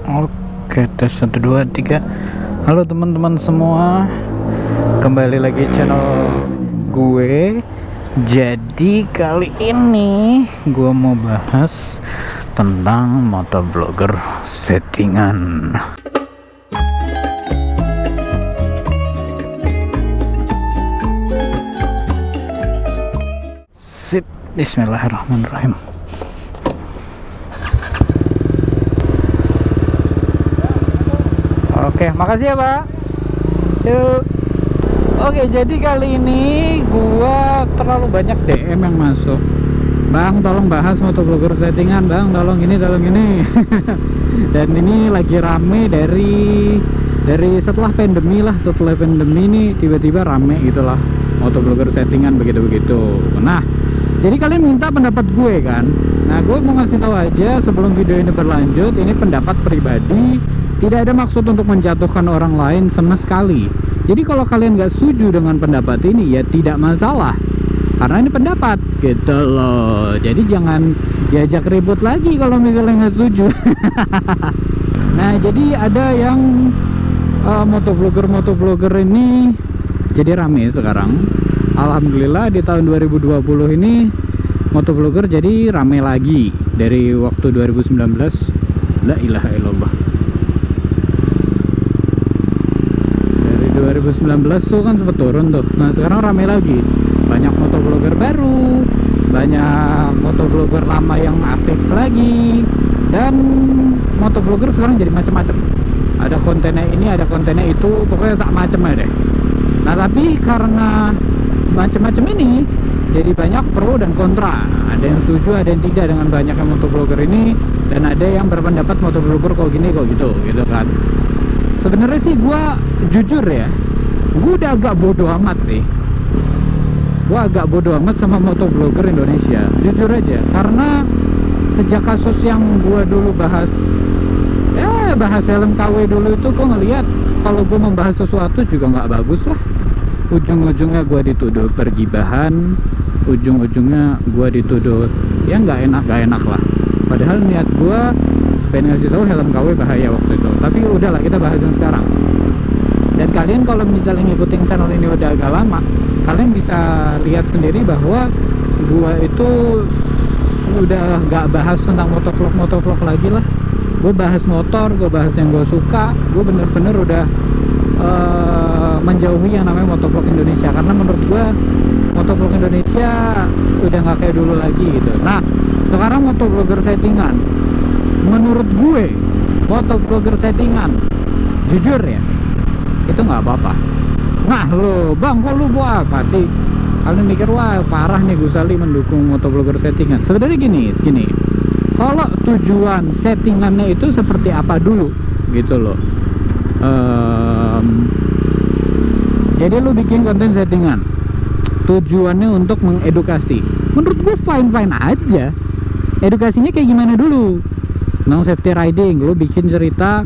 Oke, tes 1 2 3. Halo teman-teman semua, kembali lagi channel gue. Jadi kali ini gue mau bahas tentang motovlogger settingan. Sip, bismillahirrahmanirrahim. Oke, makasih ya Pak. Yuk. Oke, jadi kali ini gua terlalu banyak DM yang masuk. Bang, tolong bahas motovlogger settingan, Bang. Tolong ini, tolong ini. Dan ini lagi rame dari setelah pandemi lah. Setelah pandemi ini tiba-tiba rame gitulah motovlogger settingan begitu-begitu. Nah, jadi kalian minta pendapat gue kan. Nah, gue mau ngasih tahu aja sebelum video ini berlanjut, ini pendapat pribadi. Tidak ada maksud untuk menjatuhkan orang lain sama sekali. Jadi kalau kalian nggak setuju dengan pendapat ini ya tidak masalah, karena ini pendapat gitu loh. Jadi jangan diajak ribut lagi kalau misalnya nggak setuju. Nah, jadi ada yang motovlogger ini jadi rame sekarang. Alhamdulillah di tahun 2020 ini motovlogger jadi rame lagi dari waktu 2019. La ilaha illallah. 2019 tuh kan sempat turun tuh. Nah, sekarang rame lagi. Banyak motovlogger baru, banyak motovlogger lama yang aktif lagi, dan motovlogger sekarang jadi macam-macam. Ada kontennya ini, ada kontennya itu, pokoknya sak macam aja deh. Nah, tapi karena macam-macam ini jadi banyak pro dan kontra. Ada yang setuju, ada yang tidak dengan banyaknya motovlogger ini, dan ada yang berpendapat motovlogger kok gini kok gitu kan. Sebenarnya sih gue jujur ya, gue udah agak bodoh amat sih. Gue agak bodoh amat sama motovlogger Indonesia, jujur aja. Karena sejak kasus yang gue dulu bahas helm KW dulu itu, gue ngeliat kalau gue membahas sesuatu juga nggak bagus lah. Ujung-ujungnya gue dituduh pergibahan, ujung-ujungnya gue dituduh ya nggak enak lah. Padahal niat gue pengen ngasih tahu helm KW bahaya waktu itu. Tapi udahlah, kita bahas yang sekarang. Dan kalian kalau misalnya ngikutin channel ini udah agak lama, kalian bisa lihat sendiri bahwa gua itu udah gak bahas tentang motovlog lagi lah. Gue bahas motor, gue bahas yang gue suka. Gue bener-bener udah menjauhi yang namanya motovlog Indonesia, karena menurut gue motovlog Indonesia udah gak kayak dulu lagi gitu. Nah, sekarang motovlogger settingan, menurut gue motovlogger settingan, jujur ya, itu nggak apa-apa. Nah lo bang, kok lu buat apa sih? Kalian mikir wah parah nih Gusali mendukung motovlogger settingan. Sebenarnya gini, kalau tujuan settingannya itu seperti apa dulu gitu loh. Jadi lu bikin konten settingan, tujuannya untuk mengedukasi. Menurut gue fine aja. Edukasinya kayak gimana dulu? No safety riding, lu bikin cerita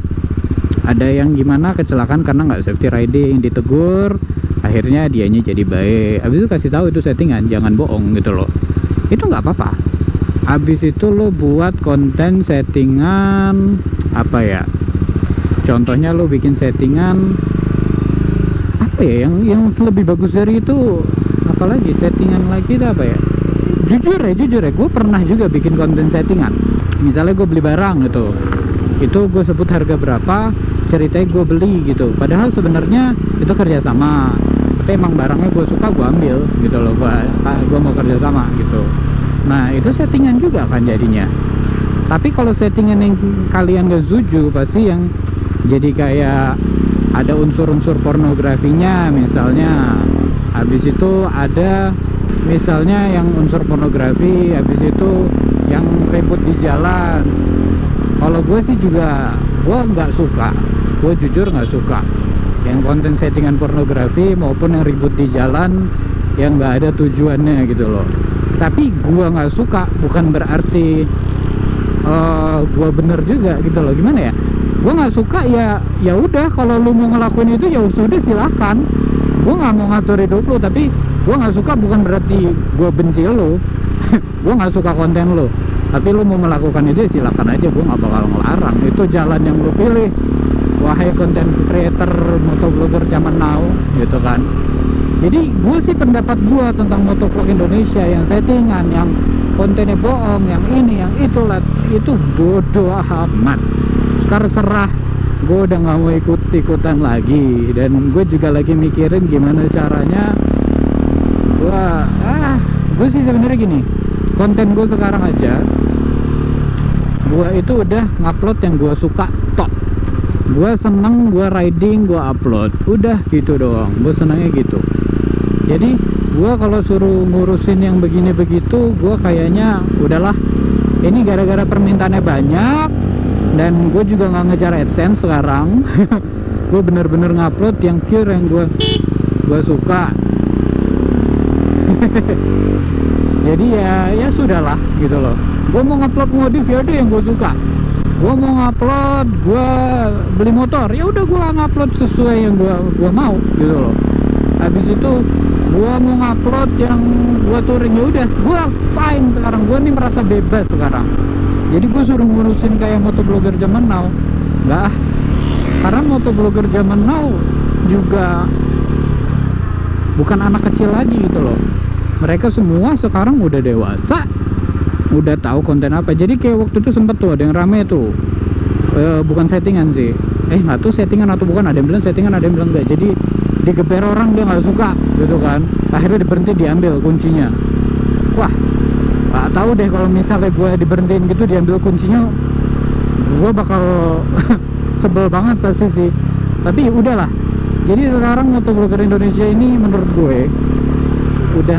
ada yang gimana kecelakaan karena nggak safety riding, ditegur, akhirnya dianya jadi baik. Habis itu kasih tahu itu settingan, jangan bohong gitu loh. Itu nggak apa-apa. Habis itu lo buat konten settingan apa ya? Contohnya lo bikin settingan apa ya yang lebih bagus dari itu? Apalagi settingan lagi itu apa ya? Jujur ya, gue pernah juga bikin konten settingan. Misalnya gue beli barang gitu, itu gue sebut harga berapa, ceritanya gue beli gitu. Padahal sebenarnya itu kerjasama, tapi emang barangnya gue suka gue ambil gitu loh. Gue mau kerjasama gitu. Nah itu settingan juga kan jadinya. Tapi kalau settingan yang kalian gak setuju, pasti yang jadi kayak ada unsur-unsur pornografinya misalnya. Habis itu ada misalnya yang unsur pornografi, habis itu yang ribut di jalan. Kalau gue sih juga, gue nggak suka, gue jujur nggak suka yang konten settingan pornografi maupun yang ribut di jalan yang nggak ada tujuannya gitu loh. Tapi gue nggak suka bukan berarti gue bener juga gitu loh. Gimana ya, gue nggak suka ya udah, kalau lu mau ngelakuin itu ya sudah silakan. Gue nggak mau ngatur hidup lu, tapi gue nggak suka bukan berarti gue benci lo. Gue nggak suka konten lo. Tapi lu mau melakukan itu silakan aja, gue nggak bakal ngelarang. Itu jalan yang lu pilih, wahai content creator motovlogger zaman now, gitu kan. Jadi gue sih, pendapat gue tentang motovlog Indonesia yang settingan, yang kontennya bohong, yang ini, yang itu bodoh amat. Terserah, gue udah nggak mau ikut-ikutan lagi. Dan gue juga lagi mikirin gimana caranya gue sih sebenarnya gini, konten gue sekarang aja, gue itu udah ngupload yang gue suka tok. Gue seneng, gue riding, gue upload, udah gitu doang. Gue senengnya gitu. Jadi gue kalau suruh ngurusin yang begini begitu, gue kayaknya udahlah, ini gara-gara permintaannya banyak, dan gue juga nggak ngejar AdSense sekarang. Gue bener-bener ngupload yang pure, yang gue suka. Jadi ya sudahlah gitu loh. Gue mau ngupload modif, ya udah yang gue suka. Gue mau ngupload gue beli motor, ya udah gue ngupload sesuai yang gue mau gitu loh. Habis itu gue mau ngupload yang gue touring, ya udah gue fine sekarang. Gue nih merasa bebas sekarang. Jadi gue suruh ngurusin kayak motovlogger zaman now, nggak. Karena motovlogger zaman now juga bukan anak kecil lagi gitu loh. Mereka semua sekarang udah dewasa, udah tahu konten apa. Jadi kayak waktu itu sempet tuh ada yang rame tuh, bukan settingan sih, nggak tuh settingan atau bukan, ada yang bilang settingan, ada yang bilang enggak. Jadi digeber orang, dia nggak suka gitu kan, akhirnya diberhenti, diambil kuncinya. Wah, nggak tahu deh, kalau misalnya gue diberhentiin gitu, diambil kuncinya, gue bakal sebel banget pasti sih. Tapi udahlah. Jadi sekarang motovlogger Indonesia ini menurut gue udah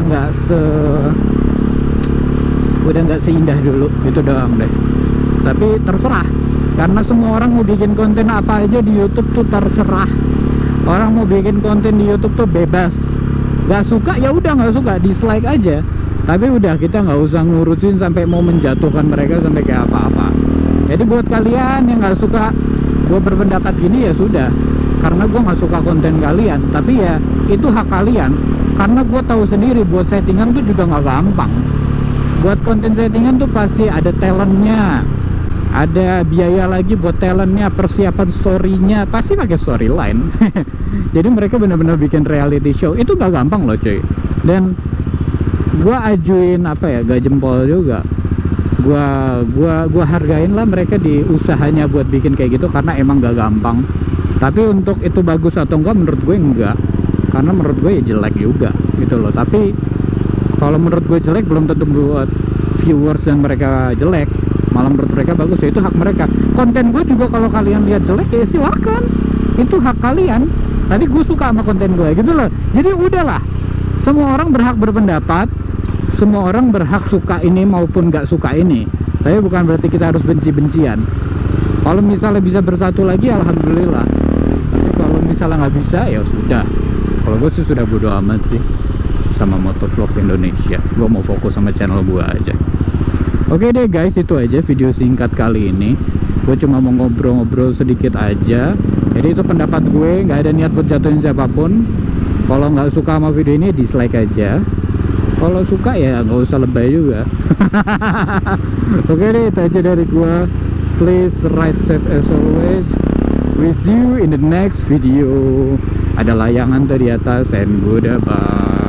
nggak seindah dulu, itu doang deh. Tapi terserah, karena semua orang mau bikin konten apa aja di YouTube tuh terserah. Orang mau bikin konten di YouTube tuh bebas. Gak suka ya udah, nggak suka, dislike aja. Tapi udah, kita nggak usah ngurusin sampai mau menjatuhkan mereka sampai kayak apa-apa. Jadi buat kalian yang nggak suka gue berpendapat gini, ya sudah, karena gue nggak suka konten kalian. Tapi ya itu hak kalian. Karena gue tahu sendiri, buat settingan tuh juga nggak gampang. Buat konten settingan tuh pasti ada talentnya, ada biaya lagi buat talentnya, persiapan storynya, pasti pakai storyline. Jadi mereka benar-benar bikin reality show, itu gak gampang loh cuy. Dan gue ajuin gak jempol juga. Gue hargain lah mereka di usahanya buat bikin kayak gitu, karena emang gak gampang. Tapi untuk itu bagus atau enggak, menurut gue enggak. Karena menurut gue ya jelek juga gitu loh. Tapi kalau menurut gue jelek, belum tentu buat viewers yang mereka jelek. Malah menurut mereka bagus, ya itu hak mereka. Konten gue juga kalau kalian lihat jelek, ya silakan, itu hak kalian. Tapi gue suka sama konten gue gitu loh. Jadi udahlah, semua orang berhak berpendapat, semua orang berhak suka ini maupun nggak suka ini. Tapi bukan berarti kita harus benci-bencian. Kalau misalnya bisa bersatu lagi, alhamdulillah. Tapi kalau misalnya nggak bisa, ya sudah. Kalau gue sih sudah bodo amat sih sama motovlog Indonesia. Gue mau fokus sama channel gue aja. Oke deh guys, itu aja video singkat kali ini. Gue cuma mau ngobrol-ngobrol sedikit aja. Jadi itu pendapat gue, nggak ada niat buat jatuhin siapapun. Kalau nggak suka sama video ini, dislike aja. Kalau suka ya nggak usah lebay juga. Oke deh, itu aja dari gue. Please ride safe as always. With you in the next video. Ada layangan tuh di atas, and goodbye.